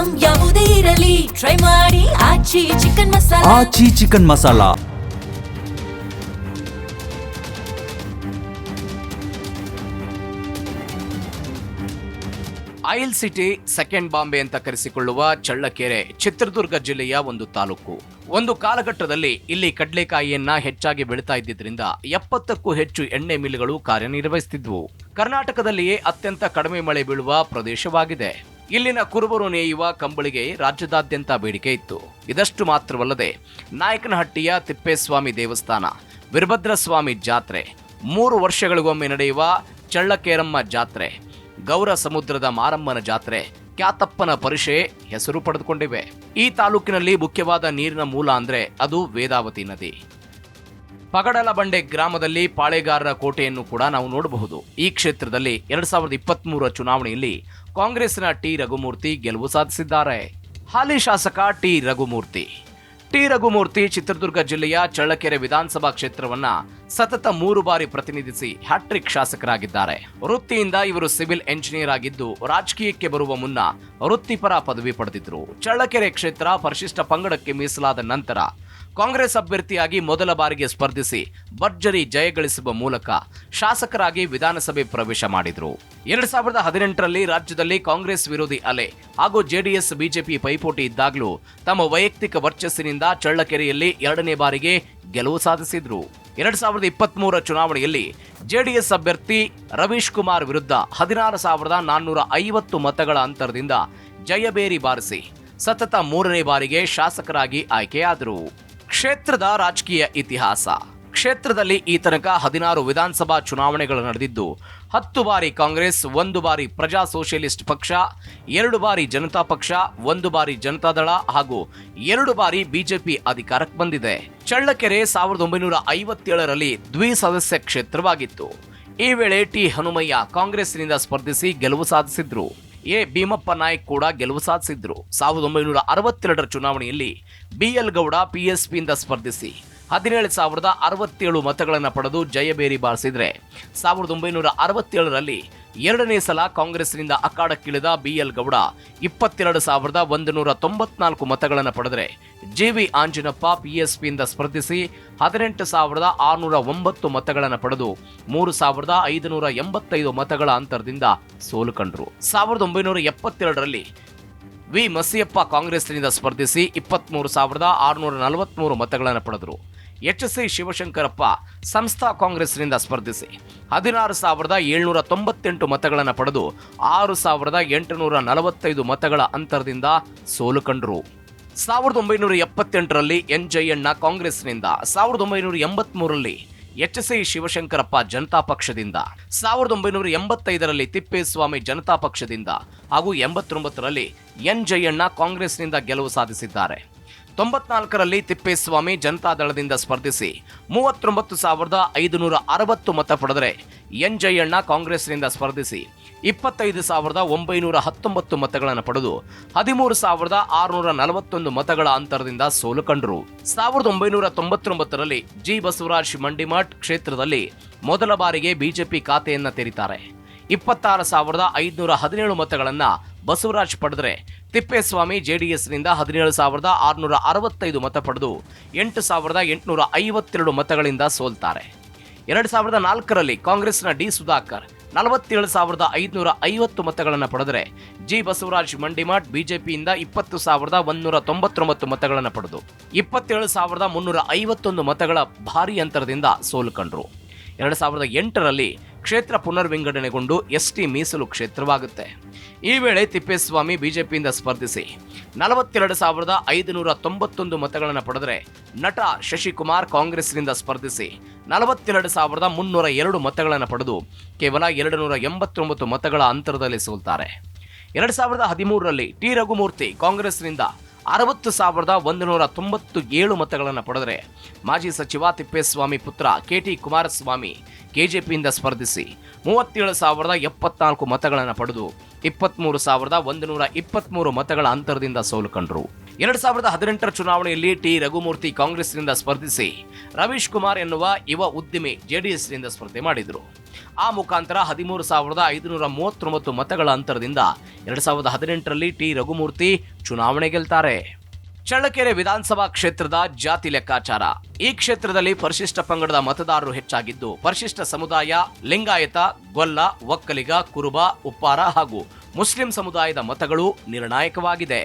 Item ಯಾವುದೇ ಇರಲಿ try ಮಾಡಿ Aachi chicken masala. Aachi chicken masala. Oil city second Bombay ಅಂತ ಕರೆಸಿಕೊಳ್ಳುವ ಚಳ್ಳಕೆರೆ ಚಿತ್ರದುರ್ಗ ಜಿಲ್ಲೆಯ ಒಂದು ತಾಲೂಕು. ಒಂದು ಕಾಲಘಟ್ಟದಲ್ಲಿ ಇಲ್ಲಿ ಕಡಲೆಕಾಯಿಯನ್ನ ಹೆಚ್ಚಾಗಿ ಬೆಳೀತಾ ಇದ್ದಿದ್ರಿಂದ 70ಕ್ಕೂ ಹೆಚ್ಚು ಎಣ್ಣೆ ಮಿಲ್ಗಳು ಕಾರ್ಯನಿರ್ವಹಿಸುತ್ತಿದ್ವು. ಕರ್ನಾಟಕದಲ್ಲಿಯೇ ಅತ್ಯಂತ ಕಡಿಮೆ ಮಳೆ ಬೀಳುವ ಪ್ರದೇಶವಾಗಿದೆ. ಇಲ್ಲಿನ ಕುರುಬರು ನೇಯುವ ಕಂಬಳಿಗೆ ರಾಜ್ಯದಾದ್ಯಂತ ಬೇಡಿಕೆ ಇತ್ತು. ಇದಷ್ಟು ಮಾತ್ರವಲ್ಲದೆ ನಾಯಕನಹಟ್ಟಿಯ ತಿಪ್ಪೇಸ್ವಾಮಿ ದೇವಸ್ಥಾನ, ವೀರಭದ್ರಸ್ವಾಮಿ ಜಾತ್ರೆ, 3 ವರ್ಷಗಳಿಗೊಮ್ಮೆ ನಡೆಯುವ ಚಳ್ಳಕೇರಮ್ಮ ಜಾತ್ರೆ, ಗೌರ ಸಮುದ್ರದ ಮಾರಮ್ಮನ ಜಾತ್ರೆ, ಕ್ಯಾತಪ್ಪನ ಪರಿಷೆ ಹೆಸರು ಪಡೆದುಕೊಂಡಿವೆ. ಈ ತಾಲೂಕಿನಲ್ಲಿ ಮುಖ್ಯವಾದ ನೀರಿನ ಮೂಲ ಅಂದ್ರೆ ಅದು ವೇದಾವತಿ ನದಿ. ಪಗಡಲಬಂಡೆ ಗ್ರಾಮದಲ್ಲಿ ಪಾಳೆಗಾರರ ಕೋಟೆಯನ್ನು ಕೂಡ ನಾವು ನೋಡಬಹುದು. ಈ ಕ್ಷೇತ್ರದಲ್ಲಿ 2023 ಚುನಾವಣೆಯಲ್ಲಿ ಕಾಂಗ್ರೆಸ್ನ ಟಿ ರಘುಮೂರ್ತಿ ಗೆಲುವು ಸಾಧಿಸಿದ್ದಾರೆ. ಹಾಲಿ ಶಾಸಕ ಟಿ ರಘುಮೂರ್ತಿ ಚಿತ್ರದುರ್ಗ ಜಿಲ್ಲೆಯ ಚಳ್ಳಕೆರೆ ವಿಧಾನಸಭಾ ಕ್ಷೇತ್ರವನ್ನ ಸತತ 3 ಬಾರಿ ಪ್ರತಿನಿಧಿಸಿ ಹ್ಯಾಟ್ರಿಕ್ ಶಾಸಕರಾಗಿದ್ದಾರೆ. ವೃತ್ತಿಯಿಂದ ಇವರು ಸಿವಿಲ್ ಎಂಜಿನಿಯರ್ ಆಗಿದ್ದು, ರಾಜಕೀಯಕ್ಕೆ ಬರುವ ಮುನ್ನ ವೃತ್ತಿಪರ ಪದವಿ ಪಡೆದಿದ್ರು. ಚಳ್ಳಕೆರೆ ಕ್ಷೇತ್ರ ಪರಿಶಿಷ್ಟ ಪಂಗಡಕ್ಕೆ ಮೀಸಲಾದ ನಂತರ ಕಾಂಗ್ರೆಸ್ ಅಭ್ಯರ್ಥಿಯಾಗಿ ಮೊದಲ ಬಾರಿಗೆ ಸ್ಪರ್ಧಿಸಿ ಭರ್ಜರಿ ಜಯಗಳಿಸುವ ಮೂಲಕ ಶಾಸಕರಾಗಿ ವಿಧಾನಸಭೆ ಪ್ರವೇಶ ಮಾಡಿದ್ರು. 2018ರಲ್ಲಿ ರಾಜ್ಯದಲ್ಲಿ ಕಾಂಗ್ರೆಸ್ ವಿರೋಧಿ ಅಲೆ ಹಾಗೂ ಜೆಡಿಎಸ್ ಬಿಜೆಪಿ ಪೈಪೋಟಿ ಇದ್ದಾಗಲೂ ತಮ್ಮ ವೈಯಕ್ತಿಕ ವರ್ಚಸ್ಸಿನಿಂದ ಚಳ್ಳಕೆರೆಯಲ್ಲಿ 2ನೇ ಬಾರಿಗೆ ಗೆಲುವು ಸಾಧಿಸಿದ್ರು. 2023 ಚುನಾವಣೆಯಲ್ಲಿ ಜೆಡಿಎಸ್ ಅಭ್ಯರ್ಥಿ ರವೀಶ್ ಕುಮಾರ್ ವಿರುದ್ಧ 16,450 ಮತಗಳ ಅಂತರದಿಂದ ಜಯಬೇರಿ ಬಾರಿಸಿ ಸತತ 3ನೇ ಬಾರಿಗೆ ಶಾಸಕರಾಗಿ ಆಯ್ಕೆಯಾದರು. ಕ್ಷೇತ್ರದ ರಾಜಕೀಯ ಇತಿಹಾಸ. ಕ್ಷೇತ್ರದಲ್ಲಿ ಈ ತನಕ 16 ವಿಧಾನಸಭಾ ಚುನಾವಣೆಗಳು ನಡೆದಿದ್ದು, 10 ಬಾರಿ ಕಾಂಗ್ರೆಸ್, 1 ಬಾರಿ ಪ್ರಜಾ ಸೋಷಿಯಲಿಸ್ಟ್ ಪಕ್ಷ, 2 ಬಾರಿ ಜನತಾ ಪಕ್ಷ, 1 ಬಾರಿ ಜನತಾದಳ ಹಾಗೂ 2 ಬಾರಿ ಬಿಜೆಪಿ ಅಧಿಕಾರಕ್ಕೆ ಬಂದಿದೆ. ಚಳ್ಳಕೆರೆ 1957ರಲ್ಲಿ ದ್ವಿಸದಸ್ಯ ಕ್ಷೇತ್ರವಾಗಿತ್ತು. ಈ ವೇಳೆ ಟಿ ಹನುಮಯ್ಯ ಕಾಂಗ್ರೆಸ್ನಿಂದ ಸ್ಪರ್ಧಿಸಿ ಗೆಲುವು ಸಾಧಿಸಿದ್ರು. ಎ ಭೀಮಪ್ಪ ನಾಯ್ಕ್ ಕೂಡ ಗೆಲುವು ಸಾಧಿಸಿದ್ರು. 1962ರ ಚುನಾವಣೆಯಲ್ಲಿ ಬಿಎಲ್ ಗೌಡ ಪಿಎಸ್ಪಿಯಿಂದ ಸ್ಪರ್ಧಿಸಿ 17,067 ಮತಗಳನ್ನು ಪಡೆದು ಜಯಬೇರಿ ಬಾರಿಸಿದ್ರೆ, 1967ರಲ್ಲಿ 2ನೇ ಸಲ ಕಾಂಗ್ರೆಸ್ನಿಂದ ಅಖಾಡಕ್ಕಿಳಿದ ಬಿಎಲ್ ಗೌಡ 22,194 ಮತಗಳನ್ನು ಪಡೆದರೆ, ಜೆವಿ ಆಂಜಿನಪ್ಪ ಪಿಎಸ್ಪಿಯಿಂದ ಸ್ಪರ್ಧಿಸಿ 18,609 ಮತಗಳನ್ನು ಪಡೆದು 3,585 ಮತಗಳ ಅಂತರದಿಂದ ಸೋಲು ಕಂಡರು. 1972ರಲ್ಲಿ ವಿ ಮಸಿಯಪ್ಪ ಕಾಂಗ್ರೆಸ್ನಿಂದ ಸ್ಪರ್ಧಿಸಿ 23,643 ಮತಗಳನ್ನು ಪಡೆದರು. ಎಚ್.ಸಿ. ಶಿವಶಂಕರಪ್ಪ ಸಂಸ್ಥಾ ಕಾಂಗ್ರೆಸ್ನಿಂದ ಸ್ಪರ್ಧಿಸಿ 16,798 ಮತಗಳನ್ನು ಪಡೆದು 6,845 ಮತಗಳ ಅಂತರದಿಂದ ಸೋಲು ಕಂಡರು. 1978ರಲ್ಲಿ ಎನ್ ಜಯಣ್ಣ ಕಾಂಗ್ರೆಸ್ನಿಂದ, 1983ರಲ್ಲಿ ಎಚ್.ಸಿ. ಶಿವಶಂಕರಪ್ಪ ಜನತಾ ಪಕ್ಷದಿಂದ, 1985ರಲ್ಲಿ ತಿಪ್ಪೇಸ್ವಾಮಿ ಜನತಾ ಪಕ್ಷದಿಂದ ಹಾಗೂ 89ರಲ್ಲಿ ಎನ್ ಜಯಣ್ಣ ಕಾಂಗ್ರೆಸ್ನಿಂದ ಗೆಲುವು ಸಾಧಿಸಿದ್ದಾರೆ. 94ರಲ್ಲಿ ತಿಪ್ಪೇಸ್ವಾಮಿ ಜನತಾದಳದಿಂದ ಸ್ಪರ್ಧಿಸಿ 39,560 ಮತ ಪಡೆದರೆ, ಎನ್ ಜಯಣ್ಣ ಕಾಂಗ್ರೆಸ್ನಿಂದ ಸ್ಪರ್ಧಿಸಿ 25,919 ಮತಗಳನ್ನು ಪಡೆದು 13,641 ಮತಗಳ ಅಂತರದಿಂದ ಸೋಲು ಕಂಡರು. 1999ರಲ್ಲಿ ಜಿ ಬಸವರಾಜ್ ಮಂಡಿಮಠ್ ಕ್ಷೇತ್ರದಲ್ಲಿ ಮೊದಲ ಬಾರಿಗೆ ಬಿಜೆಪಿ ಖಾತೆಯನ್ನ ತೆರೀತಾರೆ. 26,517 ಮತಗಳನ್ನ ಬಸವರಾಜ್ ಪಡೆದರೆ, ತಿಪ್ಪೇಸ್ವಾಮಿ ಜೆಡಿಎಸ್ನಿಂದ 17,665 ಮತ ಪಡೆದು 8,852 ಮತಗಳಿಂದ ಸೋಲ್ತಾರೆ. 2004ರಲ್ಲಿ ಕಾಂಗ್ರೆಸ್ನ ಡಿ ಸುಧಾಕರ್ 47,550 ಮತಗಳನ್ನು ಪಡೆದರೆ, ಜಿ ಬಸವರಾಜ್ ಮಂಡಿಮಠ್ ಬಿಜೆಪಿಯಿಂದ 20,199 ಮತಗಳನ್ನು ಪಡೆದು 27,351 ಮತಗಳ ಭಾರೀ ಅಂತರದಿಂದ ಸೋಲು ಕಂಡರು. 2008ರಲ್ಲಿ ಕ್ಷೇತ್ರ ಪುನರ್ವಿಂಗಡಣೆಗೊಂಡು ಎಸ್ಟಿ ಮೀಸಲು ಕ್ಷೇತ್ರವಾಗುತ್ತೆ. ಈ ವೇಳೆ ತಿಪ್ಪೇಸ್ವಾಮಿ ಬಿಜೆಪಿಯಿಂದ ಸ್ಪರ್ಧಿಸಿ 42,591 ಮತಗಳನ್ನು ಪಡೆದರೆ, ನಟ ಶಶಿಕುಮಾರ್ ಕಾಂಗ್ರೆಸ್ನಿಂದ ಸ್ಪರ್ಧಿಸಿ 42,302 ಮತಗಳನ್ನು ಪಡೆದು ಕೇವಲ 289 ಮತಗಳ ಅಂತರದಲ್ಲಿ ಸೋಲ್ತಾರೆ. 2013ರಲ್ಲಿ ಟಿ ರಘುಮೂರ್ತಿ ಕಾಂಗ್ರೆಸ್ನಿಂದ 60,197 ಮತಗಳನ್ನು ಪಡೆದರೆ, ಮಾಜಿ ಸಚಿವ ತಿಪ್ಪೇಸ್ವಾಮಿ ಪುತ್ರ ಕೆಟಿ ಕುಮಾರಸ್ವಾಮಿ ಕೆಜೆಪಿಯಿಂದ ಸ್ಪರ್ಧಿಸಿ 37,074 ಮತಗಳನ್ನು ಪಡೆದು 23,123 ಮತಗಳ ಅಂತರದಿಂದ ಸೋಲು ಕಂಡರು. 2018ರ ಚುನಾವಣೆಯಲ್ಲಿ ಟಿ ರಘುಮೂರ್ತಿ ಕಾಂಗ್ರೆಸ್ನಿಂದ ಸ್ಪರ್ಧಿಸಿ ರವೀಶ್ ಕುಮಾರ್ ಎನ್ನುವ ಯುವ ಉದ್ಯಮಿ ಜೆಡಿಎಸ್ನಿಂದ ಸ್ಪರ್ಧೆ ಮಾಡಿದರು. ಆ ಮುಖಾಂತರ 13,539 ಮತಗಳ ಅಂತರದಿಂದ 2018ರಲ್ಲಿ ಟಿ ರಘುಮೂರ್ತಿ ಚುನಾವಣೆ ಗೆಲ್ತಾರೆ. ಚಳ್ಳಕೆರೆ ವಿಧಾನಸಭಾ ಕ್ಷೇತ್ರದ ಜಾತಿ ಲೆಕ್ಕಾಚಾರ. ಈ ಕ್ಷೇತ್ರದಲ್ಲಿ ಪರಿಶಿಷ್ಟ ಪಂಗಡದ ಮತದಾರರು ಹೆಚ್ಚಾಗಿದ್ದು, ಪರಿಶಿಷ್ಟ ಸಮುದಾಯ, ಲಿಂಗಾಯತ, ಗೊಲ್ಲ, ಒಕ್ಕಲಿಗ, ಕುರುಬ, ಉಪ್ಪಾರ ಹಾಗೂ ಮುಸ್ಲಿಂ ಸಮುದಾಯದ ಮತಗಳು ನಿರ್ಣಾಯಕವಾಗಿದೆ.